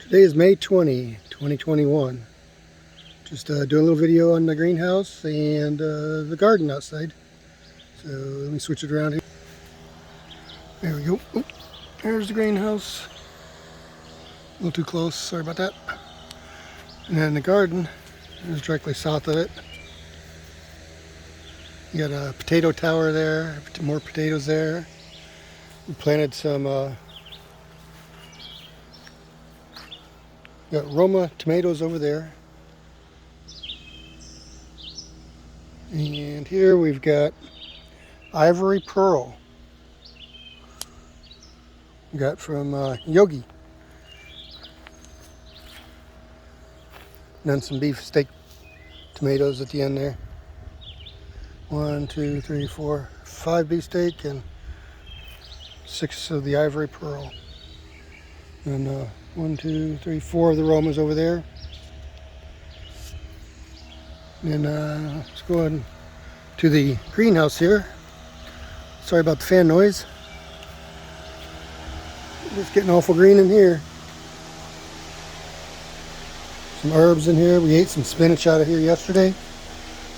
Today is May 20, 2021. Just doing a little video on the greenhouse and the garden outside. So let me switch it around here. There we go. Oop, there's the greenhouse. A little too close, sorry about that. And then the garden is directly south of it. You got a potato tower there, more potatoes there. We planted some got Roma tomatoes over there. And here we've got Ivory Pearl. We got from Yogi. And then some beef steak tomatoes at the end there. 1, 2, 3, 4, 5 beef steak and 6 of the Ivory Pearl. And 1, 2, 3, 4 of the Romas over there. And let's go ahead to the greenhouse here. Sorry about the fan noise. It's getting awful green in here. Some herbs in here. We ate some spinach out of here yesterday.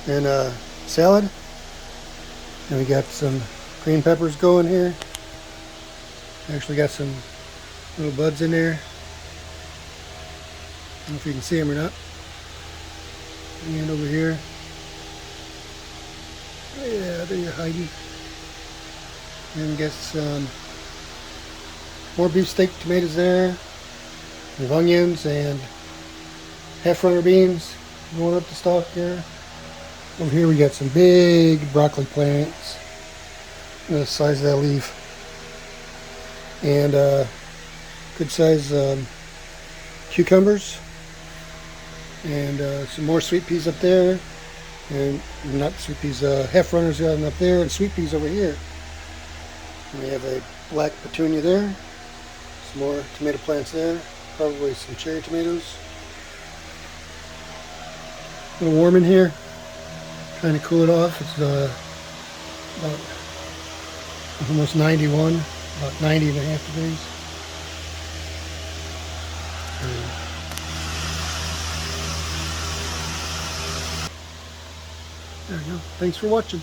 And salad. And we got some green peppers going here. Actually got some little buds in there. I don't know if you can see them or not. And over here. Yeah, there you're hiding. And we got some more beef steak tomatoes there. We have onions and half runner beans going up the stalk there. Over here we got some big broccoli plants. The size of that leaf. And good size cucumbers. And some more sweet peas up there. And not sweet peas, half runners got up there, and sweet peas over here. And we have a black petunia there. Some more tomato plants there. Probably some cherry tomatoes. A little warm in here. Trying to cool it off. It's about almost 91, about 90 and a half degrees. There we go. Thanks for watching.